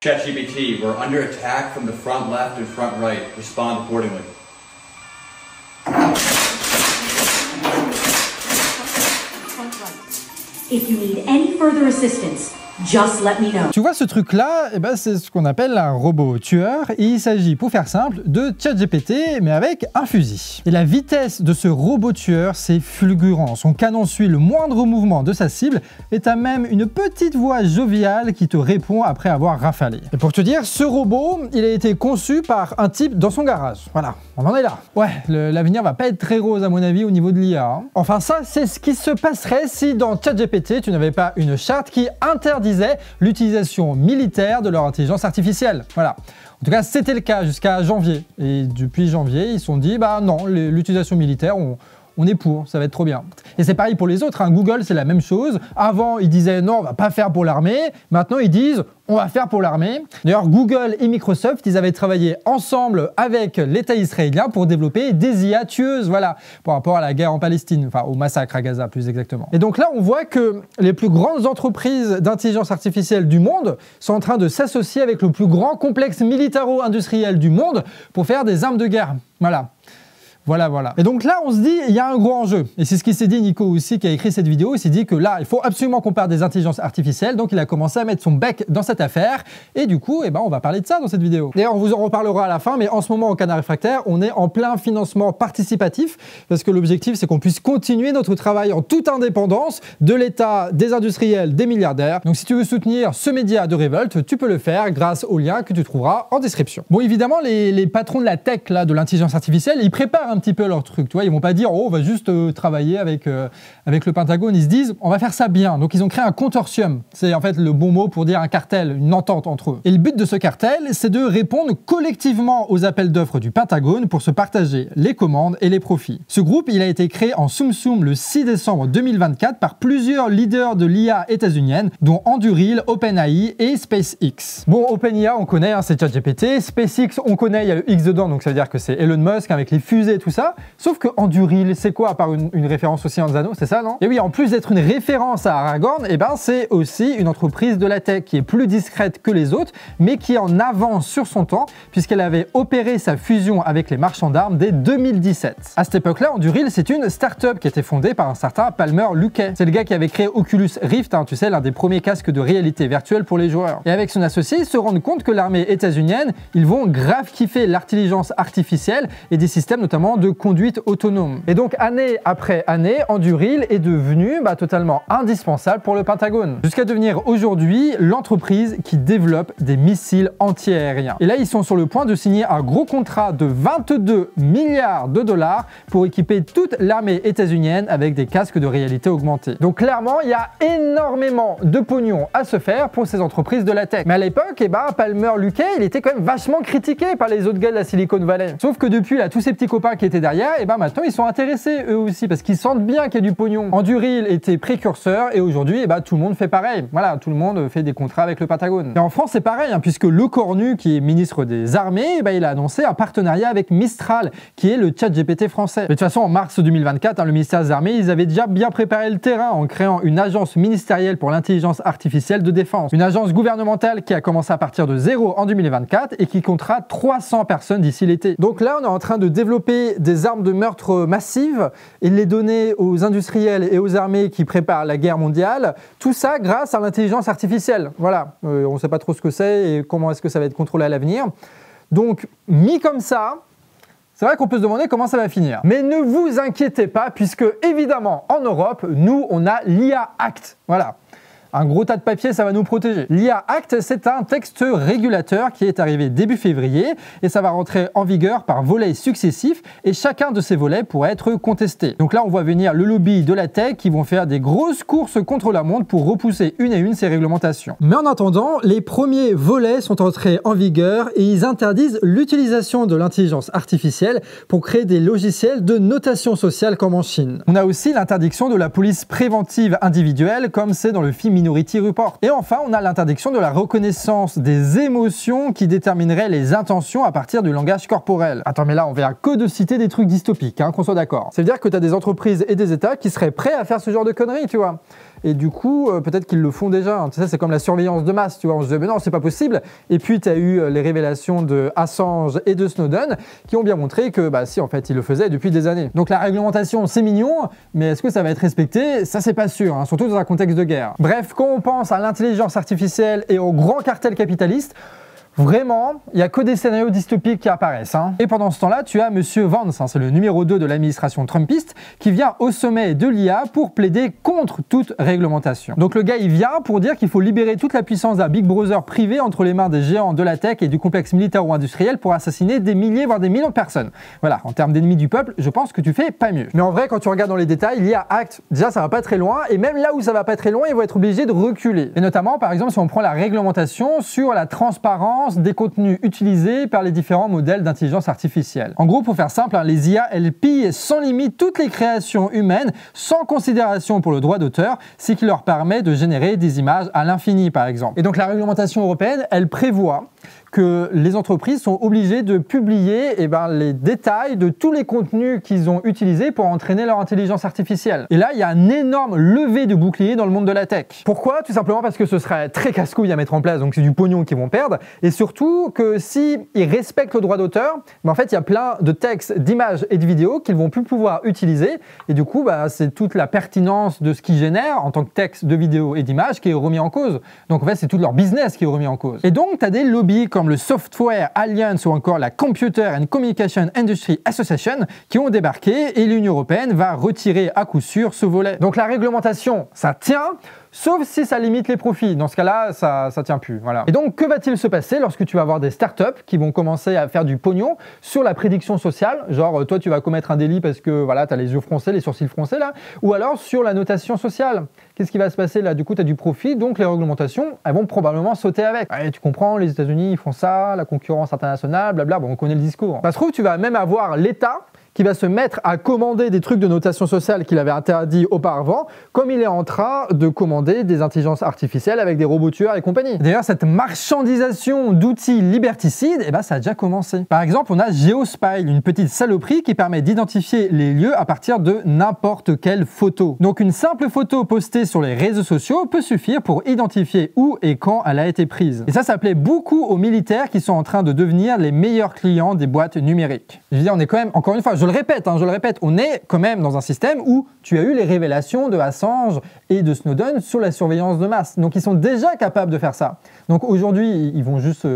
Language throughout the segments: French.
ChatGPT, we're under attack from the front left and front right. Respond accordingly. If you need any further assistance, just let me know. Tu vois ce truc-là, eh ben, c'est ce qu'on appelle un robot tueur. Et il s'agit, pour faire simple, de ChatGPT, mais avec un fusil. Et la vitesse de ce robot tueur, c'est fulgurant. Son canon suit le moindre mouvement de sa cible et t'as même une petite voix joviale qui te répond après avoir rafalé. Et pour te dire, ce robot, il a été conçu par un type dans son garage. Voilà, on en est là. Ouais, l'avenir va pas être très rose à mon avis au niveau de l'IA. Hein. Enfin ça, c'est ce qui se passerait si dans ChatGPT, tu n'avais pas une charte qui interdisait l'utilisation militaire de leur intelligence artificielle. Voilà. En tout cas, c'était le cas jusqu'à janvier. Et depuis janvier, ils se sont dit, bah non, l'utilisation militaire, on est pour, ça va être trop bien. Et c'est pareil pour les autres, hein. Google, c'est la même chose. Avant, ils disaient non, on va pas faire pour l'armée. Maintenant, ils disent on va faire pour l'armée. D'ailleurs, Google et Microsoft, ils avaient travaillé ensemble avec l'État israélien pour développer des IA tueuses, voilà, par rapport à la guerre en Palestine, enfin au massacre à Gaza plus exactement. Et donc là, on voit que les plus grandes entreprises d'intelligence artificielle du monde sont en train de s'associer avec le plus grand complexe militaro-industriel du monde pour faire des armes de guerre. Voilà. Voilà. Et donc là, on se dit, il y a un gros enjeu. Et c'est ce qui s'est dit Nico aussi, qui a écrit cette vidéo. Il s'est dit que là, il faut absolument qu'on parle des intelligences artificielles. Donc il a commencé à mettre son bec dans cette affaire. Et du coup, eh ben, on va parler de ça dans cette vidéo. D'ailleurs, on vous en reparlera à la fin. Mais en ce moment, au Canard Réfractaire, on est en plein financement participatif. Parce que l'objectif, c'est qu'on puisse continuer notre travail en toute indépendance de l'État, des industriels, des milliardaires. Donc si tu veux soutenir ce média de révolte, tu peux le faire grâce au lien que tu trouveras en description. Bon, évidemment, les patrons de la tech, là, de l'intelligence artificielle, ils préparent un petit peu leur truc, tu vois, ils vont pas dire oh on va juste travailler avec le Pentagone, ils se disent on va faire ça bien. Donc ils ont créé un consortium, c'est en fait le bon mot pour dire un cartel, une entente entre eux. Et le but de ce cartel, c'est de répondre collectivement aux appels d'offres du Pentagone pour se partager les commandes et les profits. Ce groupe, il a été créé en Soum Soum le 6 décembre 2024 par plusieurs leaders de l'IA états-unienne, dont Anduril, OpenAI et SpaceX. Bon, OpenIA, on connaît, hein, c'est ChatGPT. SpaceX, on connaît, il y a le X dedans, donc ça veut dire que c'est Elon Musk avec les fusées et tout ça. Sauf que Anduril, c'est quoi à part une référence aussi en Zano, c'est ça, non? Et oui, en plus d'être une référence à Aragorn, eh ben, c'est aussi une entreprise de la tech qui est plus discrète que les autres, mais qui est en avance sur son temps, puisqu'elle avait opéré sa fusion avec les marchands d'armes dès 2017. À cette époque-là, Anduril, c'est une start-up qui a été fondée par un certain Palmer Luckey. C'est le gars qui avait créé Oculus Rift, hein, tu sais, l'un des premiers casques de réalité virtuelle pour les joueurs. Et avec son associé, ils se rendent compte que l'armée états-unienne, ils vont grave kiffer l'intelligence artificielle et des systèmes notamment de conduite autonome. Et donc, année après année, Anduril est devenu totalement indispensable pour le Pentagone. Jusqu'à devenir aujourd'hui l'entreprise qui développe des missiles anti-aériens. Et là, ils sont sur le point de signer un gros contrat de 22 milliards de dollars pour équiper toute l'armée états-unienne avec des casques de réalité augmentée. Donc clairement, il y a énormément de pognon à se faire pour ces entreprises de la tech. Mais à l'époque, Palmer Luckey, il était quand même vachement critiqué par les autres gars de la Silicon Valley. Sauf que depuis, là, tous ces petits copains qui étaient derrière, et maintenant ils sont intéressés eux aussi parce qu'ils sentent bien qu'il y a du pognon. Anduril était précurseur et aujourd'hui tout le monde fait pareil. Voilà, tout le monde fait des contrats avec le Pentagone. Et en France c'est pareil, hein, puisque Le Cornu, qui est ministre des Armées, il a annoncé un partenariat avec Mistral, qui est le ChatGPT français. Mais de toute façon, en mars 2024, le ministère des Armées, ils avaient déjà bien préparé le terrain en créant une agence ministérielle pour l'intelligence artificielle de défense. Une agence gouvernementale qui a commencé à partir de zéro en 2024 et qui comptera 300 personnes d'ici l'été. Donc là, on est en train de développer des armes de meurtre massives et de les donner aux industriels et aux armées qui préparent la guerre mondiale. Tout ça grâce à l'intelligence artificielle. Voilà, on ne sait pas trop ce que c'est et comment est-ce que ça va être contrôlé à l'avenir. Donc, mis comme ça, c'est vrai qu'on peut se demander comment ça va finir. Mais ne vous inquiétez pas, puisque évidemment, en Europe, nous, on a l'IA Act. Voilà. Un gros tas de papier, ça va nous protéger. L'IA Act, c'est un texte régulateur qui est arrivé début février et ça va rentrer en vigueur par volets successifs et chacun de ces volets pourra être contesté. Donc là, on voit venir le lobby de la tech qui vont faire des grosses courses contre la montre pour repousser une à une ces réglementations. Mais en attendant, les premiers volets sont entrés en vigueur et ils interdisent l'utilisation de l'intelligence artificielle pour créer des logiciels de notation sociale comme en Chine. On a aussi l'interdiction de la police préventive individuelle comme c'est dans le film Minority Report. Et enfin, on a l'interdiction de la reconnaissance des émotions qui déterminerait les intentions à partir du langage corporel. Attends, mais là, on vient que de citer des trucs dystopiques, hein, qu'on soit d'accord. Ça veut dire que tu as des entreprises et des États qui seraient prêts à faire ce genre de conneries, tu vois. et du coup, peut-être qu'ils le font déjà. Tu sais, c'est comme la surveillance de masse, tu vois. On se dit, mais non, c'est pas possible. Et puis, tu as eu les révélations de Assange et de Snowden qui ont bien montré que, bah, si, en fait, ils le faisaient depuis des années. Donc, la réglementation, c'est mignon, mais est-ce que ça va être respecté? Ça, c'est pas sûr, hein, surtout dans un contexte de guerre. Bref, quand on pense à l'intelligence artificielle et aux grands cartels capitalistes, vraiment, il n'y a que des scénarios dystopiques qui apparaissent. Hein. Et pendant ce temps-là, tu as Monsieur Vance, hein, c'est le numéro 2 de l'administration trumpiste, qui vient au sommet de l'IA pour plaider contre toute réglementation. Donc le gars, il vient pour dire qu'il faut libérer toute la puissance d'un Big Brother privé entre les mains des géants de la tech et du complexe militaro-industriel pour assassiner des milliers, voire des millions de personnes. Voilà, en termes d'ennemis du peuple, je pense que tu fais pas mieux. Mais en vrai, quand tu regardes dans les détails, l'IA Act, déjà, ça va pas très loin, et même là où ça va pas très loin, ils vont être obligés de reculer. Et notamment, par exemple, si on prend la réglementation sur la transparence des contenus utilisés par les différents modèles d'intelligence artificielle. En gros, pour faire simple, hein, les IA, elles pillent sans limite toutes les créations humaines, sans considération pour le droit d'auteur, ce qui leur permet de générer des images à l'infini, par exemple. Et donc la réglementation européenne, elle prévoit que les entreprises sont obligées de publier les détails de tous les contenus qu'ils ont utilisés pour entraîner leur intelligence artificielle. Et là, il y a un énorme levé de bouclier dans le monde de la tech. Pourquoi? Tout simplement parce que ce serait très casse-couille à mettre en place, donc c'est du pognon qu'ils vont perdre, et surtout que s'ils respectent le droit d'auteur, en fait, il y a plein de textes, d'images et de vidéos qu'ils vont plus pouvoir utiliser, et du coup, c'est toute la pertinence de ce qu'ils génèrent en tant que texte, de vidéos et d'images qui est remis en cause. Donc en fait, c'est tout leur business qui est remis en cause. Et donc, tu as des lobbies comme le Software Alliance ou encore la Computer and Communication Industry Association qui ont débarqué et l'Union européenne va retirer à coup sûr ce volet. Donc la réglementation, ça tient, sauf si ça limite les profits. Dans ce cas-là, ça tient plus. Voilà. Et donc, que va-t-il se passer lorsque tu vas avoir des startups qui vont commencer à faire du pognon sur la prédiction sociale? Genre, toi, tu vas commettre un délit parce que voilà, tu as les yeux froncés, les sourcils froncés là. Ou alors sur la notation sociale. Qu'est-ce qui va se passer là? Du coup, tu as du profit, donc les réglementations, elles vont probablement sauter avec. Ouais, tu comprends, les États-Unis, ils font ça, la concurrence internationale, blabla. Bon, on connaît le discours. Ça se trouve, tu vas même avoir l'État qui va se mettre à commander des trucs de notation sociale qu'il avait interdit auparavant, comme il est en train de commander des intelligences artificielles avec des robots tueurs et compagnie. D'ailleurs, cette marchandisation d'outils liberticides, ça a déjà commencé. Par exemple, on a Geospy, une petite saloperie qui permet d'identifier les lieux à partir de n'importe quelle photo. Donc une simple photo postée sur les réseaux sociaux peut suffire pour identifier où et quand elle a été prise. Et ça plaît beaucoup aux militaires qui sont en train de devenir les meilleurs clients des boîtes numériques. Je veux dire, on est quand même, encore une fois, je le répète, on est quand même dans un système où tu as eu les révélations de Assange et de Snowden sur la surveillance de masse. Donc ils sont déjà capables de faire ça. Donc aujourd'hui, ils vont juste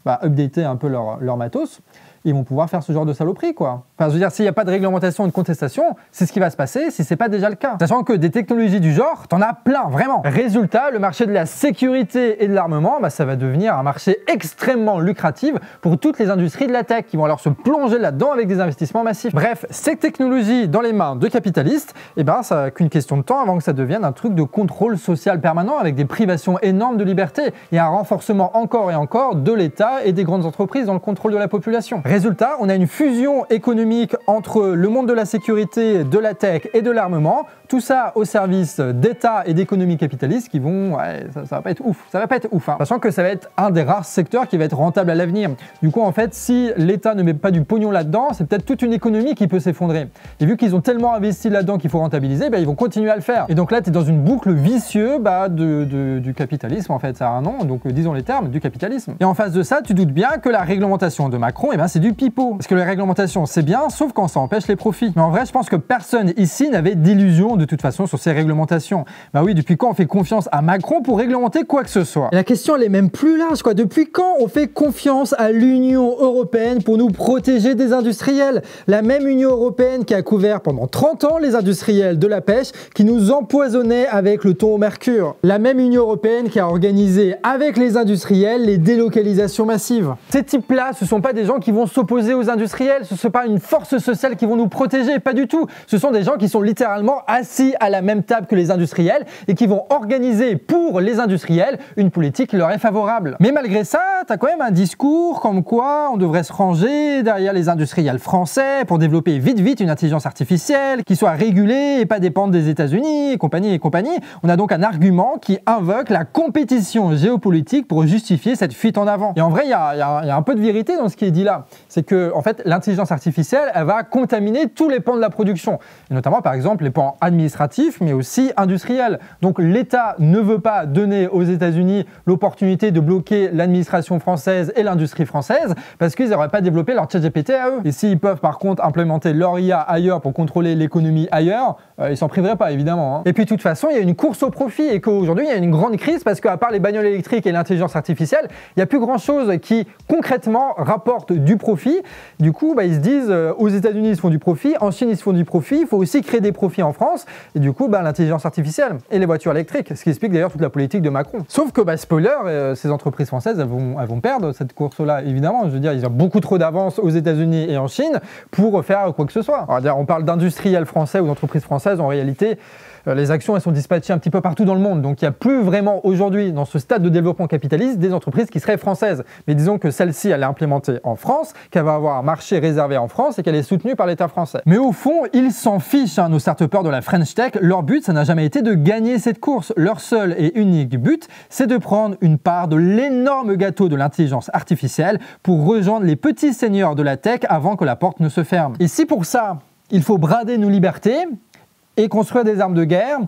updater un peu leur matos. Ils vont pouvoir faire ce genre de saloperie, quoi. Enfin, je veux dire, s'il n'y a pas de réglementation et de contestation, c'est ce qui va se passer si c'est pas déjà le cas. Sachant que des technologies du genre, t'en as plein, vraiment. Résultat, le marché de la sécurité et de l'armement, ça va devenir un marché extrêmement lucratif pour toutes les industries de la tech qui vont alors se plonger là-dedans avec des investissements massifs. Bref, ces technologies dans les mains de capitalistes, ça n'a qu'une question de temps avant que ça devienne un truc de contrôle social permanent avec des privations énormes de liberté et un renforcement encore et encore de l'État et des grandes entreprises dans le contrôle de la population. Résultat, on a une fusion économique entre le monde de la sécurité, de la tech et de l'armement, tout ça au service d'États et d'économies capitalistes qui vont... ça va pas être ouf, hein. Sachant que ça va être un des rares secteurs qui va être rentable à l'avenir. Du coup, en fait, si l'État ne met pas du pognon là-dedans, c'est peut-être toute une économie qui peut s'effondrer. Et vu qu'ils ont tellement investi là-dedans qu'il faut rentabiliser, ils vont continuer à le faire. Et donc là, tu es dans une boucle vicieuse du capitalisme, en fait. Ça a un nom, donc disons les termes, du capitalisme. Et en face de ça, tu doutes bien que la réglementation de Macron, c'est du pipeau. Parce que la réglementation, c'est bien, sauf quand ça empêche les profits. Mais en vrai, je pense que personne ici n'avait d'illusion de toute façon sur ces réglementations. Oui, depuis quand on fait confiance à Macron pour réglementer quoi que ce soit? Et la question, elle est même plus large, quoi. Depuis quand on fait confiance à l'Union européenne pour nous protéger des industriels? La même Union européenne qui a couvert pendant 30 ans les industriels de la pêche, qui nous empoisonnait avec le thon au mercure. La même Union européenne qui a organisé avec les industriels les délocalisations massives. Ces types-là, ce sont pas des gens qui vont s'opposer aux industriels, ce n'est pas une force sociale qui vont nous protéger, pas du tout. Ce sont des gens qui sont littéralement assis à la même table que les industriels et qui vont organiser pour les industriels une politique qui leur est favorable. Mais malgré ça, tu as quand même un discours comme quoi on devrait se ranger derrière les industriels français pour développer vite une intelligence artificielle qui soit régulée et pas dépendre des États-Unis et compagnie. On a donc un argument qui invoque la compétition géopolitique pour justifier cette fuite en avant. Et en vrai, il y a un peu de vérité dans ce qui est dit là. C'est que en fait, l'intelligence artificielle, elle va contaminer tous les pans de la production. Et notamment, par exemple, les pans administratifs administratif, mais aussi industriel. Donc l'État ne veut pas donner aux États-Unis l'opportunité de bloquer l'administration française et l'industrie française parce qu'ils n'auraient pas développé leur ChatGPT à eux. Et s'ils peuvent par contre implémenter leur IA ailleurs pour contrôler l'économie ailleurs, ils s'en priveraient pas évidemment. Hein. Et puis de toute façon, il y a une course au profit et qu'aujourd'hui, il y a une grande crise parce qu'à part les bagnoles électriques et l'intelligence artificielle, il n'y a plus grand-chose qui concrètement rapporte du profit. Du coup, ils se disent aux États-Unis, ils se font du profit, en Chine, ils se font du profit, il faut aussi créer des profits en France. Et du coup, l'intelligence artificielle et les voitures électriques, ce qui explique d'ailleurs toute la politique de Macron. Sauf que, spoiler, ces entreprises françaises, elles vont perdre cette course-là, évidemment. Je veux dire, ils ont beaucoup trop d'avance aux États-Unis et en Chine pour faire quoi que ce soit. Alors, on parle d'industriels français ou d'entreprises françaises, en réalité, les actions elles sont dispatchées un petit peu partout dans le monde. Donc il n'y a plus vraiment aujourd'hui, dans ce stade de développement capitaliste, des entreprises qui seraient françaises. Mais disons que celle-ci, elle est implémentée en France, qu'elle va avoir un marché réservé en France et qu'elle est soutenue par l'État français. Mais au fond, ils s'en fichent, nos start-upers de la French Tech. Leur but, ça n'a jamais été de gagner cette course. Leur seul et unique but, c'est de prendre une part de l'énorme gâteau de l'intelligence artificielle pour rejoindre les petits seigneurs de la tech avant que la porte ne se ferme. Et si pour ça, il faut brader nos libertés et construire des armes de guerre,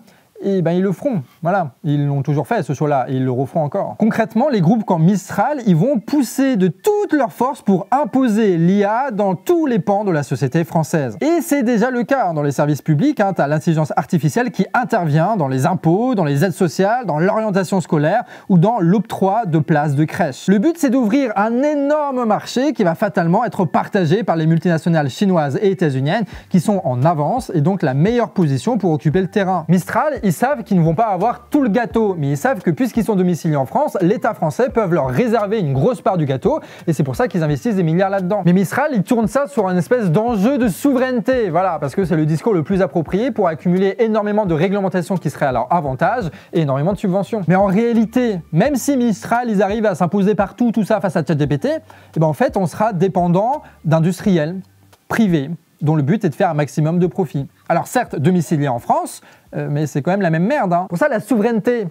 et ils le feront. Voilà, ils l'ont toujours fait ce choix-là et ils le referont encore. Concrètement, les groupes comme Mistral, ils vont pousser de toute leur force pour imposer l'IA dans tous les pans de la société française. Et c'est déjà le cas dans les services publics. Tu as l'intelligence artificielle qui intervient dans les impôts, dans les aides sociales, dans l'orientation scolaire ou dans l'octroi de places de crèche. Le but, c'est d'ouvrir un énorme marché qui va fatalement être partagé par les multinationales chinoises et états-uniennes qui sont en avance et donc la meilleure position pour occuper le terrain. Mistral, ils savent qu'ils ne vont pas avoir tout le gâteau, mais ils savent que puisqu'ils sont domiciliés en France, l'État français peut leur réserver une grosse part du gâteau et c'est pour ça qu'ils investissent des milliards là-dedans. Mais Mistral, ils tournent ça sur une espèce d'enjeu de souveraineté, voilà, parce que c'est le discours le plus approprié pour accumuler énormément de réglementations qui seraient à leur avantage et énormément de subventions. Mais en réalité, même si Mistral, ils arrivent à s'imposer partout, tout ça face à ChatGPT, en fait, on sera dépendant d'industriels privés dont le but est de faire un maximum de profit. Alors certes, domicilié en France, mais c'est quand même la même merde. Pour ça, la souveraineté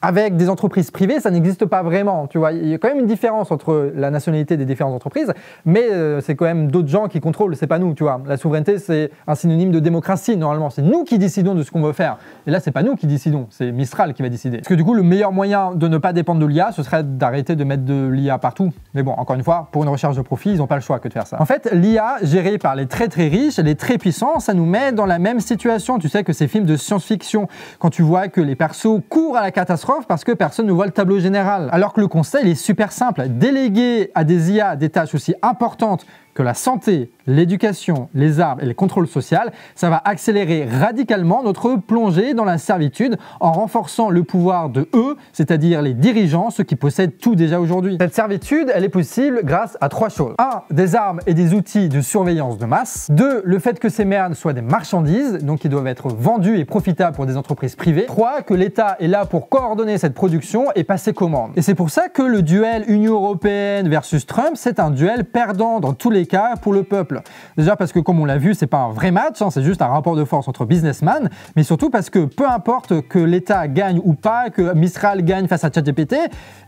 avec des entreprises privées, ça n'existe pas vraiment. Tu vois, il y a quand même une différence entre la nationalité des différentes entreprises, mais c'est quand même d'autres gens qui contrôlent, c'est pas nous. Tu vois, la souveraineté, c'est un synonyme de démocratie normalement. C'est nous qui décidons de ce qu'on veut faire. Et là, c'est pas nous qui décidons, c'est Mistral qui va décider. Parce que du coup, le meilleur moyen de ne pas dépendre de l'IA, ce serait d'arrêter de mettre de l'IA partout. Mais bon, encore une fois, pour une recherche de profit, ils n'ont pas le choix que de faire ça. En fait, l'IA gérée par les très riches et les très puissants, ça nous met dans la même situation. Tu sais que ces films de science-fiction, quand tu vois que les persos courent à la catastrophe parce que personne ne voit le tableau général. Alors que le constat, il est super simple. Déléguer à des IA des tâches aussi importantes que la santé, l'éducation, les armes et le contrôle social, ça va accélérer radicalement notre plongée dans la servitude en renforçant le pouvoir de eux, c'est-à-dire les dirigeants, ceux qui possèdent tout déjà aujourd'hui. Cette servitude, elle est possible grâce à 3 choses. 1. Des armes et des outils de surveillance de masse. 2. Le fait que ces merdes soient des marchandises, donc qui doivent être vendues et profitables pour des entreprises privées. 3. Que l'État est là pour coordonner cette production et passer commande. Et c'est pour ça que le duel Union européenne versus Trump, c'est un duel perdant dans tous les cas pour le peuple. Déjà parce que comme on l'a vu, c'est pas un vrai match, c'est juste un rapport de force entre businessmen, mais surtout parce que peu importe que l'État gagne ou pas, que Mistral gagne face à ChatGPT,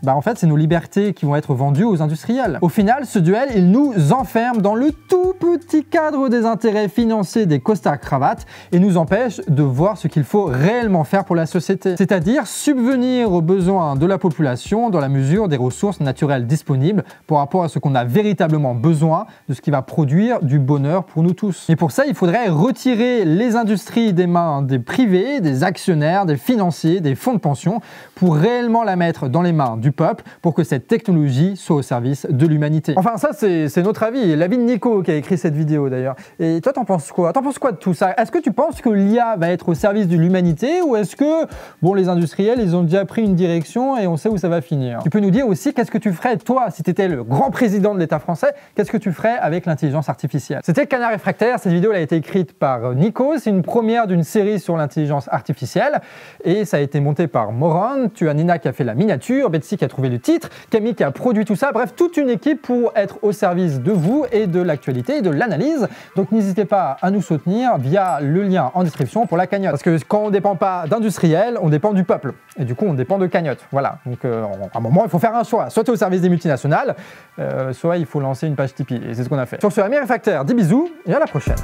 en fait c'est nos libertés qui vont être vendues aux industriels. Au final, ce duel, il nous enferme dans le tout petit cadre des intérêts financiers des costards cravates et nous empêche de voir ce qu'il faut réellement faire pour la société, c'est-à-dire subvenir aux besoins de la population dans la mesure des ressources naturelles disponibles par rapport à ce qu'on a véritablement besoin, de ce qui va produire du bonheur pour nous tous. Et pour ça, il faudrait retirer les industries des mains des privés, des actionnaires, des financiers, des fonds de pension, pour réellement la mettre dans les mains du peuple, pour que cette technologie soit au service de l'humanité. Enfin, ça, c'est notre avis, l'avis de Nico qui a écrit cette vidéo d'ailleurs. Et toi, t'en penses quoi? T'en penses quoi de tout ça? Est-ce que tu penses que l'IA va être au service de l'humanité, ou est-ce que, bon, les industriels, ils ont déjà pris une direction et on sait où ça va finir? Tu peux nous dire aussi, qu'est-ce que tu ferais, toi, si tu étais le grand président de l'État français, qu'est-ce que tu ferais avec l'intelligence artificielle? C'était Canard Réfractaire. Cette vidéo elle a été écrite par Nico. C'est une première d'une série sur l'intelligence artificielle et ça a été monté par Moron. Tu as Nina qui a fait la miniature, Betsy qui a trouvé le titre, Camille qui a produit tout ça. Bref, toute une équipe pour être au service de vous et de l'actualité et de l'analyse. Donc n'hésitez pas à nous soutenir via le lien en description pour la cagnotte. Parce que quand on ne dépend pas d'industriels, on dépend du peuple. Et du coup, on dépend de cagnotte. Voilà. Donc à un moment, il faut faire un choix. Soit tu es au service des multinationales, soit il faut lancer une page Tipeee. Et c'est ce qu'on a fait. Sur ce, Amis Réfractaires, des bisous et à la prochaine.